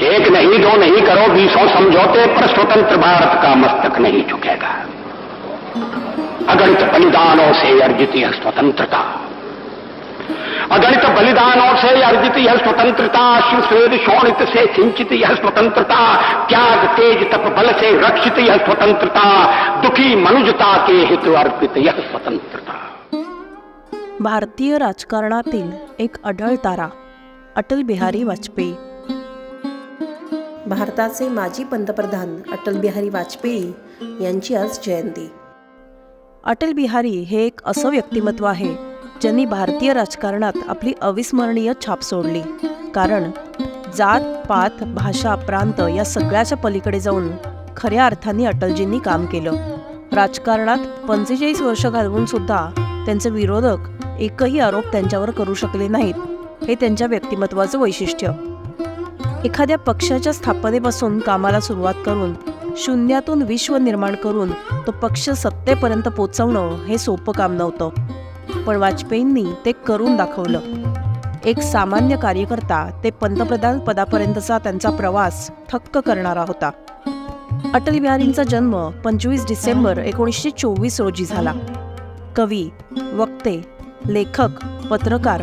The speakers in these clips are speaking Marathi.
एक नहीं दो नहीं करो 20 समझौते पर स्वतंत्र भारत का मस्तक नहीं झुकेगा। अगणित बलिदानों से अर्जित यह स्वतंत्रता, अगणित बलिदानों से अर्जित यह स्वतंत्रता, श्वेत शोणित से सिंचित यह स्वतंत्रता, त्याग तेज तप बल से रक्षित यह स्वतंत्रता, दुखी मनुजता के हित अर्पित यह स्वतंत्रता। भारतीय राजकारणातील एक अढळ तारा अटल बिहारी वाजपेयी। भारताचे माजी पंतप्रधान अटल बिहारी वाजपेयी यांची आज जयंती। अटल बिहारी हे एक असं व्यक्तिमत्व आहे ज्यांनी भारतीय राजकारणात आपली अविस्मरणीय छाप सोडली। कारण जात पात भाषा प्रांत या सगळ्याच्या पलीकडे जाऊन खऱ्या अर्थाने अटलजींनी काम केलं। राजकारणात 45 वर्ष घालवून सुद्धा त्यांचे विरोधक एकही आरोप त्यांच्यावर करू शकले नाहीत, हे त्यांच्या व्यक्तिमत्वाचं वैशिष्ट्य। एखाद्या पक्षाच्या स्थापनेपासून कामाला सुरुवात करून शून्यातून विश्व निर्माण करून तो पक्ष सत्तेपर्यंत पोचवणं हे सोपं काम नव्हतं, पण वाजपेयींनी ते करून दाखवलं। एक सामान्य कार्यकर्ता ते पंतप्रधान पदापर्यंतचा त्यांचा प्रवास थक्क करणारा होता। अटल बिहारींचा जन्म 25 डिसेंबर 1924 रोजी झाला। कवी, वक्ते, लेखक, पत्रकार,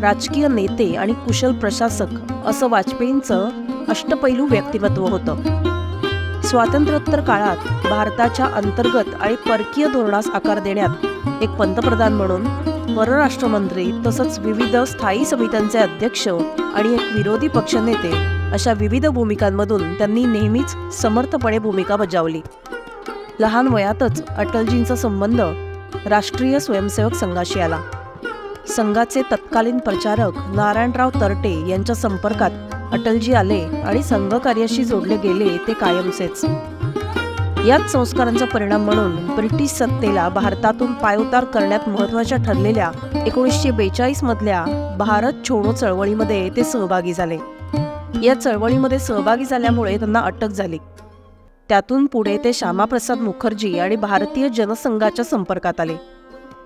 राजकीय नेते आणि कुशल प्रशासक असं वाजपेयींचं अष्टपैलू व्यक्तिमत्व होतं। स्वातंत्र्योत्तर काळात भारताच्या अंतर्गत आणि परकीय धोरणास आकार देण्यात एक पंतप्रधान म्हणून, परराष्ट्र मंत्री तसंच विविध स्थायी समित्यांचे अध्यक्ष आणि एक विरोधी पक्षनेते अशा विविध भूमिकांमधून त्यांनी नेहमीच समर्थपणे भूमिका बजावली। लहान वयातच अटलजींचा संबंध राष्ट्रीय स्वयंसेवक संघाशी आला। संघाचे तत्कालीन प्रचारक नारायणराव तरटे यांच्या संपर्कात अटलजी आले आणि संघकार्याशी जोडले गेले ते कायमचेच। याच संस्कारांचा परिणाम म्हणून ब्रिटिश सत्तेला भारतातून पायउतार करण्यात महत्त्वाच्या ठरलेल्या 1942 मधल्या भारत छोडो चळवळीमध्ये ते सहभागी झाले। या चळवळीमध्ये सहभागी झाल्यामुळे त्यांना अटक झाली। त्यातून पुढे ते श्यामाप्रसाद मुखर्जी आणि भारतीय जनसंघाच्या संपर्कात आले।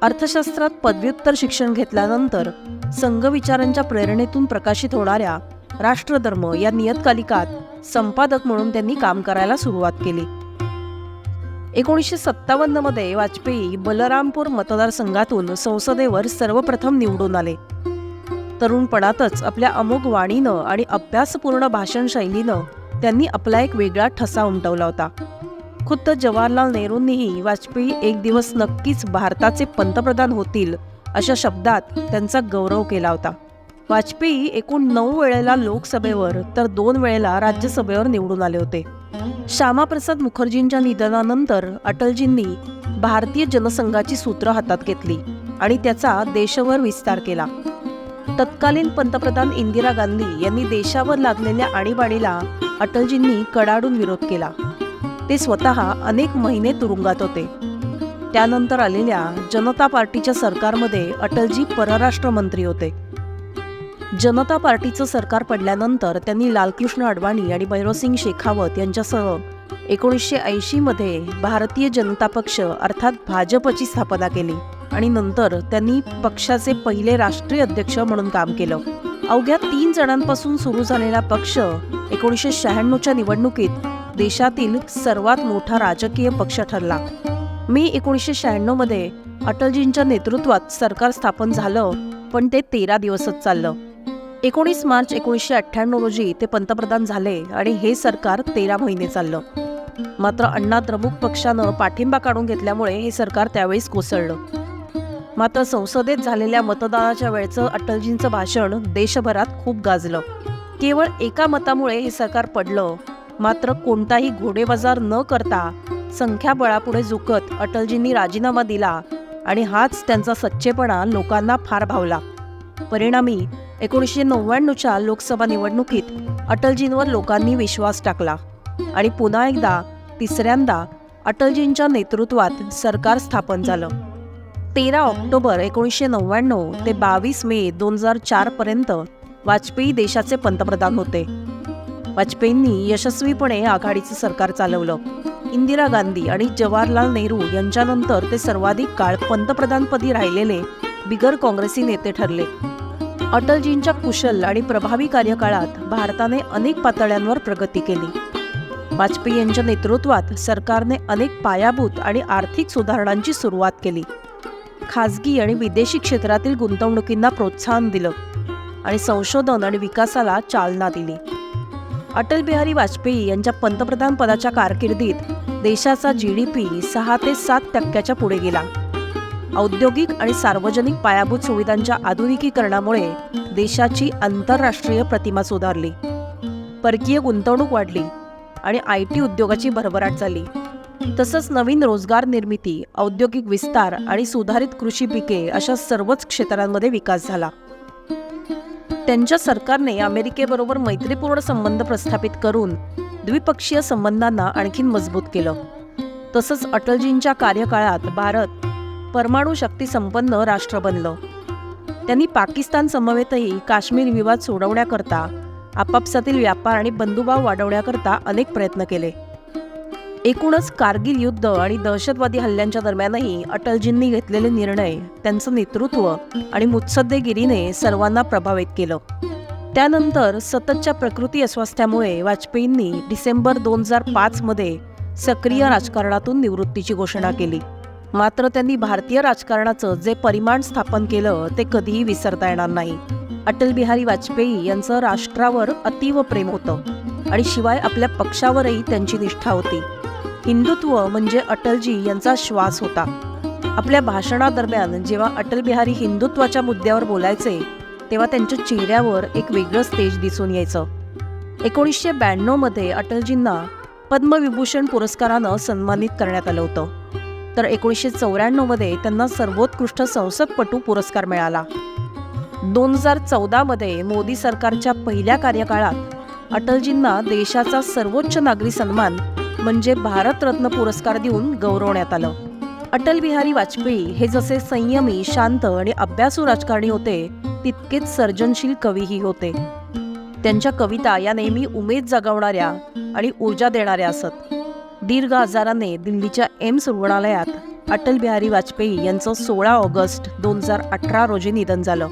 अर्थशास्त्रात पदव्युत्तर शिक्षण घेतल्यानंतर संघ विचारांच्या प्रेरणेतून प्रकाशित होणाऱ्या राष्ट्रधर्म या नियतकालिकात संपादक म्हणून त्यांनी काम करायला सुरुवात केली। 1957 मध्ये वाजपेयी बलरामपूर मतदारसंघातून संसदेवर सर्वप्रथम निवडून आले। तरुणपणातच आपल्या अमोघ वाणीनं आणि अभ्यासपूर्ण भाषण शैलीनं त्यांनी आपला एक वेगळा ठसा उमटवला होता। खुद्द जवाहरलाल नेहरूंनीही वाजपेयी एक दिवस नक्कीच भारताचे पंतप्रधान होतील अशा शब्दात त्यांचा गौरव केला होता। वाजपेयी एकूण 9 वेळेला लोकसभेवर तर 2 वेळेला राज्यसभेवर निवडून आले होते। श्यामाप्रसाद मुखर्जींच्या निधनानंतर अटलजींनी भारतीय जनसंघाची सूत्र हातात घेतली आणि त्याचा देशभर विस्तार केला। तत्कालीन पंतप्रधान इंदिरा गांधी यांनी देशावर लागलेल्या आणीबाणीला अटलजींनी कडाडून विरोध केला। ते स्वतः अनेक महिने तुरुंगात होते। त्यानंतर आलेल्या जनता पार्टीच्या सरकारमध्ये अटलजी परराष्ट्र मंत्री होते। जनता पार्टीचं सरकार पडल्यानंतर त्यांनी लालकृष्ण अडवाणी आणि भैरोसिंग शेखावत यांच्यासह 1980 मध्ये भारतीय जनता पक्ष अर्थात भाजपची स्थापना केली आणि नंतर त्यांनी पक्षाचे पहिले राष्ट्रीय अध्यक्ष म्हणून काम केलं। अवघ्या 3 जणांपासून सुरू झालेला पक्ष 1996च्या निवडणुकीत देशातील सर्वात मोठा राजकीय पक्ष ठरला। मे 1996 मध्ये अटलजींच्या नेतृत्वात सरकार स्थापन झालं, पण ते 13 दिवसच चाललं। 19 मार्च 1998 रोजी ते पंतप्रधान झाले आणि हे सरकार 13 महिने चाललं। मात्र अण्णा द्रमुक पक्षानं पाठिंबा काढून घेतल्यामुळे हे सरकार त्यावेळेस कोसळलं। मात्र संसदेत झालेल्या मतदानाच्या वेळचं अटलजींचं भाषण देशभरात खूप गाजलं। केवळ एका मतामुळे हे सरकार पडलं, मात्र कोणताही घोडेबाजार न करता संख्याबळापुढे झुकत अटलजींनी राजीनामा दिला आणि हाच त्यांचा सच्चेपणा लोकांना फार भावला। परिणामी 1999च्या लोकसभा निवडणुकीत अटलजींवर लोकांनी विश्वास टाकला आणि पुन्हा एकदा तिसऱ्यांदा अटलजींच्या नेतृत्वात सरकार स्थापन झालं। 13 ऑक्टोबर 1999 ते 22 मे 2004 पर्यंत वाजपेयी देशाचे पंतप्रधान होते। वाजपेयींनी यशस्वीपणे आघाडीचं सरकार चालवलं। इंदिरा गांधी आणि जवाहरलाल नेहरू यांच्यानंतर ते सर्वाधिक काळ पंतप्रधानपदी राहिलेले बिगर काँग्रेसी नेते ठरले। अटलजींच्या कुशल आणि प्रभावी कार्यकाळात भारताने अनेक पातळ्यांवर प्रगती केली. वाजपेयी यांच्या नेतृत्वात सरकारने अनेक पायाभूत आणि आर्थिक सुधारणांची सुरुवात केली. खाजगी आणि विदेशी क्षेत्रातील गुंतवणुकींना प्रोत्साहन दिलं आणि संशोधन आणि विकासाला चालना दिली. अटल बिहारी वाजपेयी यांच्या पंतप्रधान पदाच्या कारकिर्दीत देशाचा GDP 6 ते 7% पुढे गेला. औद्योगिक आणि सार्वजनिक पायाभूत सुविधांच्या आधुनिकीकरणामुळे देशाची आंतरराष्ट्रीय प्रतिमा सुधारली. परकीय गुंतवणूक वाढली आणि IT उद्योगाची भरभराट झाली. तसंच नवीन रोजगार निर्मिती, औद्योगिक विस्तार आणि सुधारित कृषी पिके अशा सर्वच क्षेत्रांमध्ये विकास झाला. त्यांच्या सरकारने अमेरिकेबरोबर मैत्रीपूर्ण संबंध प्रस्थापित करून द्विपक्षीय संबंधांना आणखी मजबूत केलं. तसंच अटलजींच्या कार्यकाळात भारत परमाणु शक्ती संपन्न राष्ट्र बनलं. त्यांनी पाकिस्तान समवेतही काश्मीर विवाद सोडवण्याकरता, आपापसातील व्यापार आणि बंधुभाव वाढवण्याकरता अनेक प्रयत्न केले. एकूणच कारगिल युद्ध आणि दहशतवादी हल्ल्यांच्या दरम्यानही अटलजींनी घेतलेले निर्णय, त्यांचं नेतृत्व आणि मुत्सद्देगिरीने सर्वांना प्रभावित केलं. त्यानंतर सततच्या प्रकृती अस्वास्थ्यामुळे वाजपेयींनी डिसेंबर 2005 मध्ये सक्रिय राजकारणातून निवृत्तीची घोषणा केली. मात्र त्यांनी भारतीय राजकारणाचं जे परिमाण स्थापन केलं ते कधीही विसरता येणार नाही. अटल बिहारी वाजपेयी यांचं राष्ट्रावर अतीव प्रेम होतं आणि शिवाय आपल्या पक्षावरही त्यांची निष्ठा होती. हिंदुत्व म्हणजे अटलजी यांचा श्वास होता. आपल्या भाषणादरम्यान जेव्हा अटल बिहारी हिंदुत्वाच्या मुद्द्यावर बोलायचे तेव्हा त्यांच्या चेहऱ्यावर एक वेगळंच तेज दिसून यायचं. 1992 मध्ये अटलजींना पद्मविभूषण पुरस्कारानं सन्मानित करण्यात आलं होतं. तर 1994 मध्ये त्यांना सर्वोत्कृष्ट संसदपटू पुरस्कार मिळाला. 2014 मध्ये मोदी सरकारच्या पहिल्या कार्यकाळात अटलजींना देशाचा सर्वोच्च नागरी सन्मान म्हणजे भारतरत्न पुरस्कार देऊन गौरवण्यात आलं. अटल बिहारी वाजपेयी हे जसे संयमी, शांत आणि अभ्यासू राजकारणी होते, तितकेच सर्जनशील कवीही होते. त्यांच्या कविता या नेहमी उमेद जगवणाऱ्या आणि ऊर्जा देणाऱ्या असत. दीर्घ आजाराने दिल्लीच्या एम्स रुग्णालयात अटल बिहारी वाजपेयी यांचं 16 ऑगस्ट 2018 रोजी निधन झालं.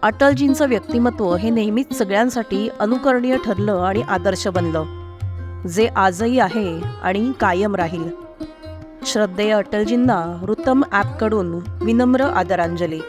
अटलजींचं व्यक्तिमत्व हे नेहमीच सगळ्यांसाठी अनुकरणीय ठरलं आणि आदर्श बनलं, जे आजही आहे आणि कायम राहील. श्रद्धेय अटलजींना ऋतम ॲपकडून विनम्र आदरांजली.